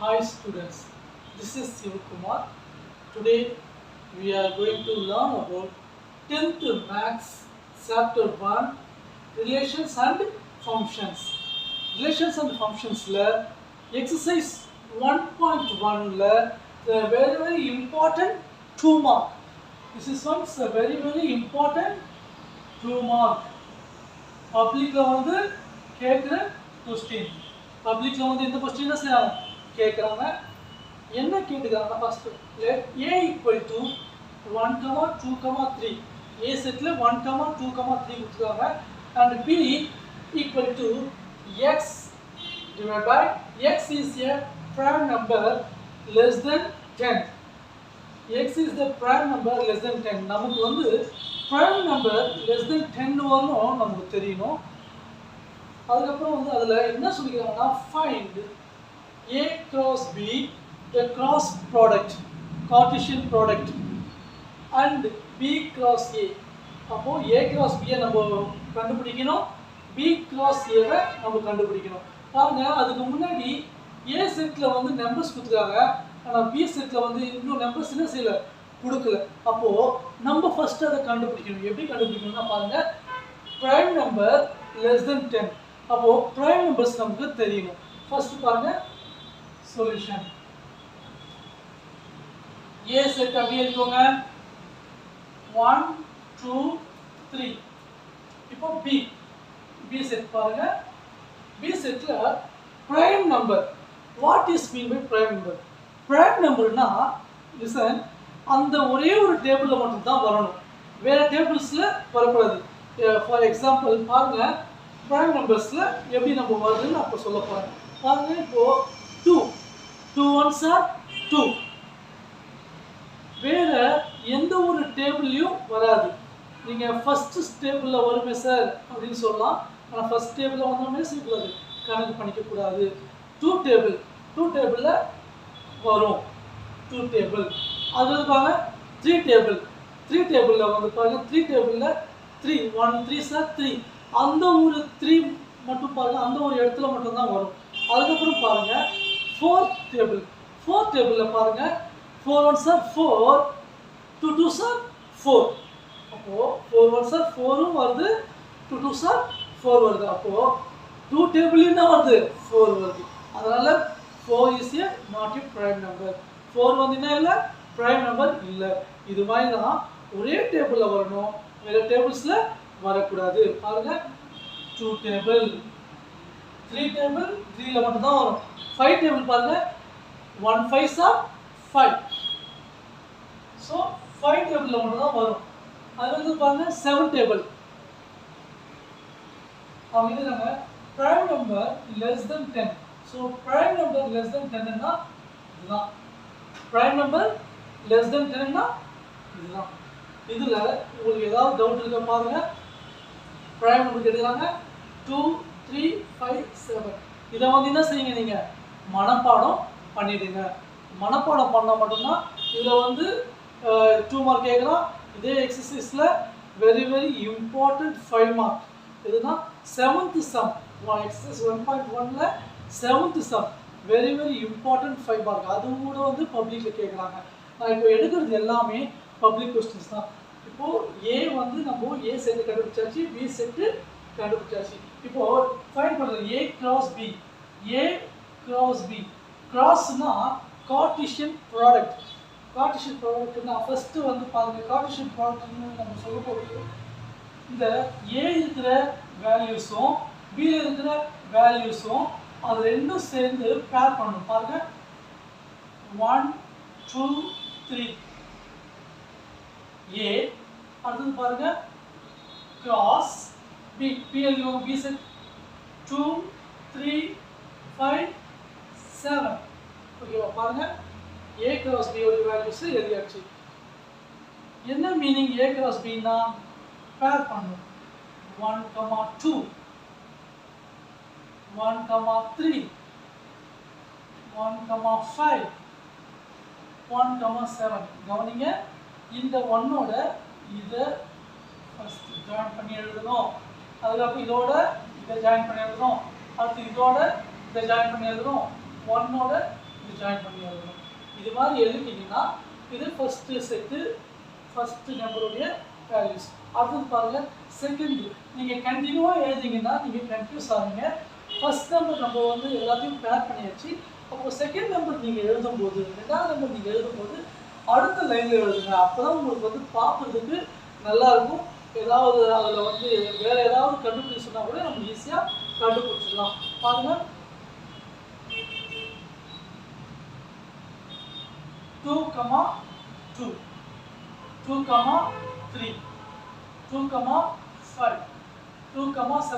Hi students, this is Sivakumar. Today we are going to learn about 10th Maths Chapter 1 Relations and Functions. Relations and Functions exercise 1.1 the very important 2 mark. This is once a very important 2 mark. Public வந்து கேட்குற question பப்ளிக்ல வந்து இந்த question கேட்குறாங்க என்ன கேட்டுக்கிறாங்கன்னா first let a equal to 1, 2, 3 a செட்ல 1, 2, 3 கொடுத்துருக்காங்க and b equal to x divided by x is a prime number less than 10. X is the prime number less than 10. நமக்கு வந்து prime number less than 10 வரணும் நமக்கு தெரியணும். அதுக்கப்புறம் வந்து அதில் என்ன சொல்லிக்கிறாங்கன்னா find a cross b the cross product Cartesian product and b cross a. அப்போ a cross b நம்ம கண்டுபிடிக்கணும், b cross a நம்ம கண்டுபிடிக்கணும். பாருங்க அதுக்கு முன்னாடி a செட்ல வந்து நம்பர்ஸ் கொடுத்துருக்காங்க, ஆனால் b செட்ல வந்து இன்னும் நம்பர்ஸ் என்ன செய்யல கொடுக்கல. அப்போ நம்ம ஃபர்ஸ்ட் அதை கண்டுபிடிக்கணும். எப்படி கண்டுபிடிக்கணும்னா பாருங்க prime number less than 10. அப்போ prime numbers நமக்கு தெரியணும். ஃபர்ஸ்ட் பாருங்க சொல்யூஷன் a செட் அப்படியே எழுதிக்கோங்க 1, 2, 3. இப்போ b செட் பாருங்க b செட்ல prime number. What is mean by prime number? Prime numberனா listen, அந்த ஒரே ஒரு டேபிள்ல மட்டும் தான் வரணும், வேற டேபிள்ஸ்ல வரக்கூடாது. ஃபார் எக்ஸாம்பிள் பாருங்க prime numbersல எப்படி நம்ம வருதுன்னு அப்போ சொல்ல போறேன். பாருங்க இப்போ 2 ones are 2, வேற எந்த ஒரு டேபிள்லயும் வராது. நீங்க ஃபர்ஸ்ட் டேபிள்ல வருமே சார் அப்படின்னு சொல்லலாம், ஆனா ஃபர்ஸ்ட் டேபிள்ல வந்தோமே செய்யக்கூடாது, கணக்கு பண்ணிக்க கூடாது. 2 டேபிள்ல வரும் 2 டேபிள். அது பாருங்க 3 டேபிள்ல வந்து பாருங்க 3 டேபிள்ல 3 1 3 சார் 3, அந்த ஒரு 3 மட்டும் பாருங்க அந்த ஒரு இடத்துல மட்டும் தான் வரும். அதுக்கப்புறம் பாருங்க 4 டேபிள்ல பாருங்க 4 1s are 4, 2 2s are 4. அப்போ 4 1s are 4 வருது, 2 2s are 4 வருது. அப்போ 2 டேபிள் என்ன வருது 4 வருது. அதனால 4 is a not a prime number. 4 வந்து என்ன இல்ல prime number இல்ல. இது மாதிரி தான் ஒரே டேபிள்ல வரணும், வேற டேபிள்ஸ்ல வரக்கூடாது. பாருங்க 2 டேபிள் 3 டேபிள் 3ல மட்டும் தான் வரும். 5 டேபிள் பாருங்க 1 5s are 5. So 5 டேபிள்ல மட்டும் தான் வரும். அது வந்து பாருங்க 7 டேபிள். அவங்க என்னங்க prime number less than 10. So prime number less than 10 னா இதுதான். prime number less than 10 னா இதுதான். இதுல உங்களுக்கு ஏதாவது டவுட் இருக்கா பாருங்க. prime number கேக்குறாங்க 2 3 5 7. இத வந்து என்ன செய்யுங்க, நீங்க மனப்பாடம் பண்ணிடுங்க. மனப்பாடம் பண்ணா மட்டும் தான் இதுல வந்து 2 மார்க் கேக்குறான். இதே எக்ஸர்சைஸ்ல very important 5 மார்க். இதுனா 7th sum. exercise 1.1ல 7th sum very important 5 mark. அதுவும் கூட வந்து பப்ளிக்ல கேக்குறாங்க. நான் இப்போ எடுக்கிறது எல்லாமே பப்ளிக் क्वेश्चंस தான். இப்போ A வந்து நம்ம A செட் கண்டுபிடிச்சாச்சு, B செட் கண்டுபிடிச்சாச்சு. இப்போ ஃபைண்ட் பண்றது A cross B. A cross B. crossனா Cartesian product. Cartesian productனா ஃபர்ஸ்ட் வந்து பாருங்க Cartesian productனு நம்ம சொல்ல போறது இந்த A இருக்கிற வேல்யூஸும் B ல இருக்கிற வேல்யூஸும் அது ரெண்டும் சேர்ந்து பேர் பண்ணணும். பாருங்க 1 2 3 A, அடுத்து பாருங்க cross B. B set 2 3 5 7. ஓகேவா? பாருங்க A cross B ஓட வேல்யூஸ் எழுதியாச்சு. என்ன மீனிங் A cross B னா பேர் பண்ணணும். 1 2 1 3 1 5 1 7. கவனிங்க, இந்த 1 ஓட இத ஃபர்ஸ்ட் ஜாயின் பண்ணி எழுதணும், அதுக்கப்புறம் இதோட இத ஜாயின் பண்ணி எழுதணும், அடுத்து இதோட இத ஜாயின் பண்ணி எழுதணும், 1 ஓட இது ஜாயின் பண்ணி எழுதணும். இது மாதிரி எழுதிட்டீங்கன்னா இது ஃபர்ஸ்ட் செட்டு ஃபர்ஸ்ட் நம்பருடைய வேல்யூஸ். அடுத்தது பாருங்க செகண்ட். நீங்கள் கண்டினியூவாக எழுதிங்கன்னா நீங்கள் கன்ஃபியூஸ் ஆகுங்க. ஃபர்ஸ்ட் நம்பர் நம்ம வந்து எல்லாத்தையும் பேர் பண்ணியாச்சு. அப்போ செகண்ட் நம்பர் நீங்கள் எழுதும்போது, ரெண்டாவது நம்பர் நீங்கள் எழுதும்போது அடுத்த லைனில் எழுதுங்க. அப்போ தான் உங்களுக்கு வந்து பார்க்குறதுக்கு நல்லாயிருக்கும். ஏதாவது அதில் வந்து வேறு ஏதாவது கண்டுபிடிச்சு சொன்னால் கூட நம்ம ஈஸியாக கண்டுபிடிச்சிடலாம். பாருங்கள் 2, 2, 2, 3, 2, 5, 2,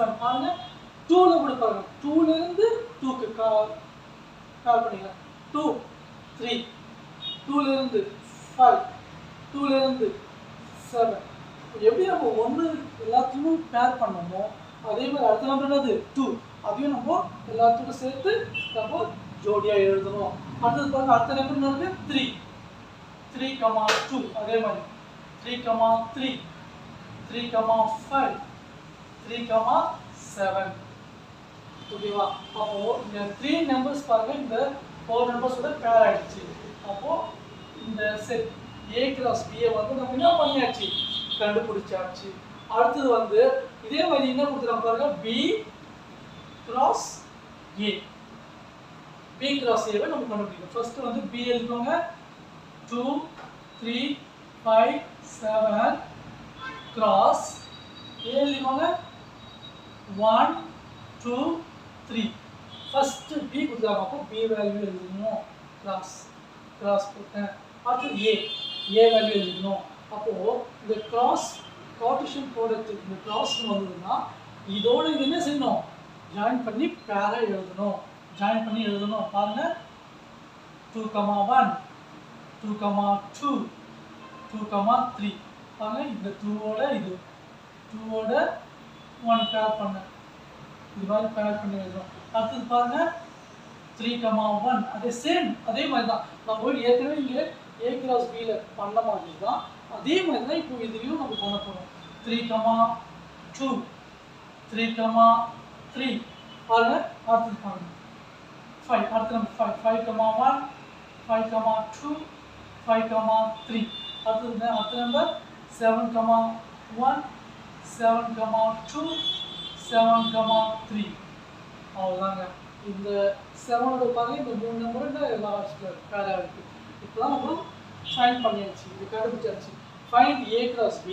7. பாருங்க 2ல கூட பாருங்க 2லேருந்து 2க்கு கால் பண்ணிக்கலாம். 2, 3, 2லேருந்து 5, 2லேருந்து 7. எப்படி நம்ம ஒன்று எல்லாத்தையும் பேர் பண்ணோமோ அதே மாதிரி அடுத்த நம்பர் என்னது 2, அதையும் நம்ம எல்லாத்துக்கும் சேர்த்து நம்ம ஜோடியாக எழுதணும். அடுத்தது பாருங்க அடுத்த நம்பர் என்னது 3, 3, 2. அதே மாதிரி 3, 3, 3, 5, 3, 7. ஓகேவா? அப்போ இந்த 3 நம்பர்ஸ் பாருங்க இந்த 4 நம்பர்ஸோட பேர் ஆயிடுச்சு. அப்போ இந்த செட் A cross B வந்து நம்ம என்ன பண்ணியாச்சு, கண்டுபிடிச்சாச்சு. அடுத்தது வந்து இதே மாதிரி என்ன கொடுத்துருக்காங்க பாருங்க B cross A. B cross A நம்ம கண்டுபிடிக்கணும். ஃபர்ஸ்ட் வந்து B எழுதுவாங்க 2, 3, 5, 7 cross A எழுதுவாங்க 1, 2, 3. ஃபர்ஸ்ட் B கொடுத்துருக்காங்க. அப்போ B வேல்யூ எழுதணும். கிராஸ் போட்டேன். அடுத்து A வேல்யூ எழுதணும். அப்போ இந்த கிராஸ் கார்ட்டீசியன் ப்ராடக்ட் இந்த கிராஸ் வந்ததுன்னா இதோட இது என்ன செய்யணும், ஜாயின் பண்ணி பேரா எழுதணும். ஜாயின் பண்ணி எழுதணும். பாருங்க 2, 1, 2, 2, 2, 3. பாருங்க இந்த 2ஓட இது 2ஓட 1 பேர் பண்ண இது மாதிரி பேர் பண்ணி எழுதணும். அடுத்தது பாருங்க 3, 1. அதே மாதிரி தான் நம்ம ஏற்கனவே இங்கே A cross B பண்ண மாதிரி தான். அதே மாதிரி தான் இப்போ இதுலையும் நம்ம பண்ண போகிறோம். 3, 2, 3, 3. பாருங்க அடுத்தது பாருங்க 5. அடுத்த நம்பர் 5, 1, 5, 2, 5, 3. அடுத்த நம்பர் 7, 1, 7, 2, 7, 3. அவ்வளோதாங்க. இந்த 7ஓட பாருங்க இந்த 3 நம்பர் லாஸ்ட்ல பேரா இருக்கு. இப்போதான் நம்ம ஃபைண்ட் பண்ணியாச்சு, இது கண்டுபிடிச்சாச்சு. Find A cross B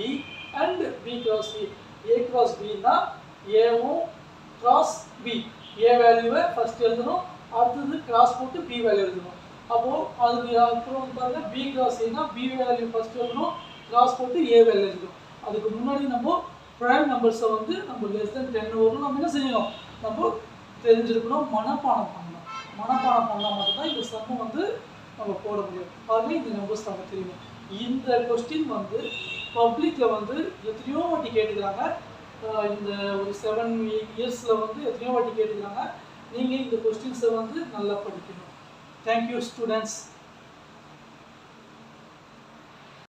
and B cross A. A cross B னா ஏவும் கிராஸ் B. A வேல்யூவை ஃபர்ஸ்ட் எழுதணும். அடுத்தது கிராஸ் போட்டு B வேல்யூ எழுதணும். அப்போ அதுக்கு அப்புறம் பாருங்க B cross A னா B வேல்யூ ஃபர்ஸ்ட் எழுதணும். கிராஸ் போட்டு A வேல்யூ எழுதணும். அதுக்கு முன்னாடி நம்ம ப்ரைம் நம்பர்ஸை வந்து நம்ம லெஸ் தென் 10 வரும் நம்ம என்ன செய்யணும், நம்ம தெரிஞ்சிருக்கணும், மனப்பாடம் பண்ணணும். மனப்பாடம் பண்ணால் மட்டும்தான் இந்த சம்மு வந்து நம்ம போட முடியும். பாருங்க இந்த நம்பர்ஸ் நம்ம தெரியும். இந்த கொஸ்டின் வந்து பப்ளிக்கில் வந்து எத்தனையோ வாட்டி கேட்டுக்கிறாங்க. இந்த ஒரு 7-8 இயர்ஸில் வந்து எத்தனையோ வாட்டி கேட்டுக்கிறாங்க. நீங்கள் இந்த கொஸ்டின்ஸை வந்து நல்லா படிக்கணும். Thank you students.